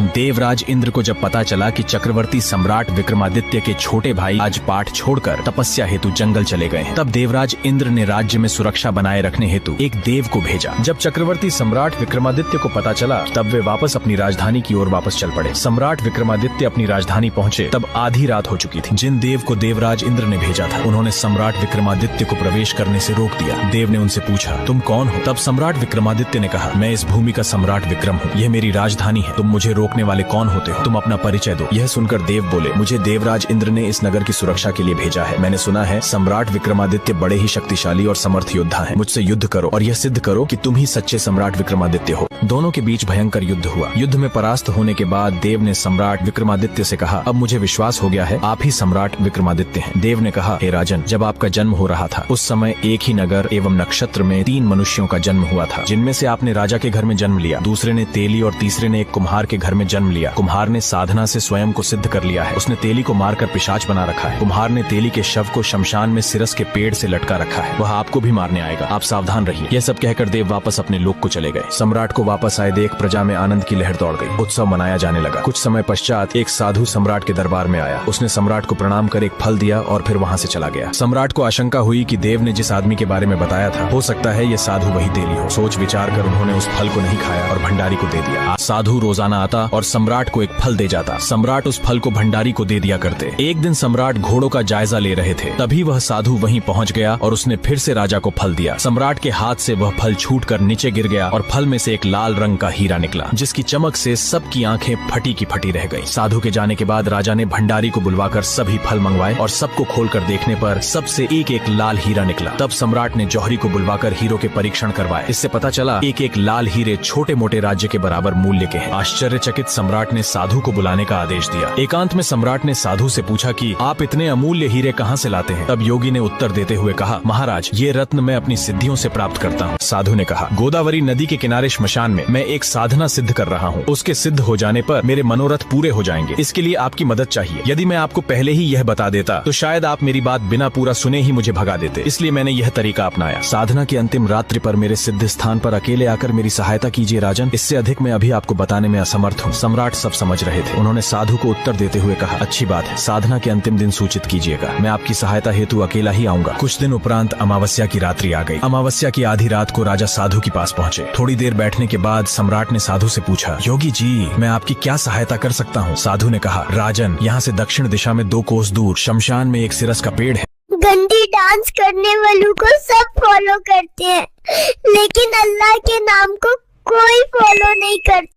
देवराज इंद्र को जब पता चला कि चक्रवर्ती सम्राट विक्रमादित्य के छोटे भाई आज पाठ छोड़कर तपस्या हेतु जंगल चले गए हैं, तब देवराज इंद्र ने राज्य में सुरक्षा बनाए रखने हेतु एक देव को भेजा। जब चक्रवर्ती सम्राट विक्रमादित्य को पता चला तब वे वापस अपनी राजधानी की ओर वापस चल पड़े। सम्राट विक्रमादित्य अपनी राजधानी पहुँचे तब आधी रात हो चुकी थी। जिन देव को देवराज इंद्र ने भेजा था उन्होंने सम्राट विक्रमादित्य को प्रवेश करने से रोक दिया। देव ने उनसे पूछा, तुम कौन हो? तब सम्राट विक्रमादित्य ने कहा, मैं इस भूमि का सम्राट विक्रम हूँ, यह मेरी राजधानी है, तुम मुझे रोकने वाले कौन होते हो? तुम अपना परिचय दो। यह सुनकर देव बोले, मुझे देवराज इंद्र ने इस नगर की सुरक्षा के लिए भेजा है। मैंने सुना है सम्राट विक्रमादित्य बड़े ही शक्तिशाली और समर्थ योद्धा हैं। मुझसे युद्ध करो और यह सिद्ध करो कि तुम ही सच्चे सम्राट विक्रमादित्य हो। दोनों के बीच भयंकर युद्ध हुआ। युद्ध में परास्त होने के बाद देव ने सम्राट विक्रमादित्य से कहा, अब मुझे विश्वास हो गया है आप ही सम्राट विक्रमादित्य हैं। देव ने कहा, हे राजन, जब आपका जन्म हो रहा था उस समय एक ही नगर एवं नक्षत्र में 3 मनुष्यों का जन्म हुआ था, जिनमें से आपने राजा के घर में जन्म लिया, दूसरे ने तेली और तीसरे ने एक कुम्हार के घर में जन्म लिया। कुम्हार ने साधना से स्वयं को सिद्ध कर लिया है, उसने तेली को मारकर पिशाच बना रखा है। कुम्हार ने तेली के शव को शमशान में सिरस के पेड़ से लटका रखा है, वह आपको भी मारने आएगा, आप सावधान रहिए। यह सब कहकर देव वापस अपने लोक को चले गए। सम्राट को वापस आए देख प्रजा में आनंद की लहर दौड़ गई। उत्सव मनाया जाने लगा। कुछ समय पश्चात एक साधु सम्राट के दरबार में आया। उसने सम्राट को प्रणाम कर एक फल दिया और फिर वहाँ से चला गया। सम्राट को आशंका हुई कि देव ने जिस आदमी के बारे में बताया था हो सकता है ये साधु वही तेली हो। सोच विचार कर उन्होंने उस फल को नहीं खाया और भंडारी को दे दिया। साधु रोजाना आता और सम्राट को एक फल दे जाता। सम्राट उस फल को भंडारी को दे दिया करते। एक दिन सम्राट घोड़ों का जायजा ले रहे थे, तभी वह साधु वहीं पहुंच गया और उसने फिर से राजा को फल दिया। सम्राट के हाथ से वह फल छूटकर नीचे गिर गया और फल में से एक लाल रंग का हीरा निकला, जिसकी चमक से सबकी आंखें फटी की फटी रह गई। साधु के जाने के बाद राजा ने भंडारी को बुलवाकर सभी फल मंगवाए और सबको खोलकर देखने पर सबसे एक एक लाल हीरा निकला। तब सम्राट ने जौहरी को बुलवाकर हीरों के परीक्षण करवाए। इससे पता चला एक एक लाल हीरे छोटे मोटे राज्य के बराबर मूल्य के हैं। आश्चर्यचकित सम्राट ने साधु को बुलाने का आदेश दिया। एकांत में सम्राट ने साधु से पूछा कि आप इतने अमूल्य हीरे कहाँ से लाते हैं? तब योगी ने उत्तर देते हुए कहा, महाराज, ये रत्न मैं अपनी सिद्धियों से प्राप्त करता हूँ। साधु ने कहा, गोदावरी नदी के किनारे श्मशान में मैं एक साधना सिद्ध कर रहा हूँ, उसके सिद्ध हो जाने पर मेरे मनोरथ पूरे हो जाएंगे। इसके लिए आपकी मदद चाहिए। यदि मैं आपको पहले ही यह बता देता तो शायद आप मेरी बात बिना पूरा सुने ही मुझे भगा देते, इसलिए मैंने यह तरीका अपनाया। साधना की अंतिम रात्रि पर मेरे सिद्ध स्थान पर अकेले आकर मेरी सहायता कीजिए राजन, इससे अधिक मैं अभी आपको बताने में असमर्थ हूँ। सम्राट सब समझ रहे थे। उन्होंने साधु को उत्तर देते हुए कहा, अच्छी बात है, साधना के अंतिम दिन सूचित कीजिएगा, मैं आपकी सहायता हेतु अकेला ही आऊंगा। कुछ दिन उपरांत अमावस्या की रात्रि आ गई। अमावस्या की आधी रात को राजा साधु के पास पहुँचे। थोड़ी देर बैठने के बाद सम्राट ने साधु से पूछा, योगी जी, मैं आपकी क्या सहायता कर सकता हूँ? साधु ने कहा, राजन, यहाँ से दक्षिण दिशा में 2 कोस दूर शमशान में एक सिरस का पेड़ है। गंदी डांस करने वालों को सब फॉलो करते हैं, लेकिन अल्लाह के नाम को कोई फॉलो नहीं करता।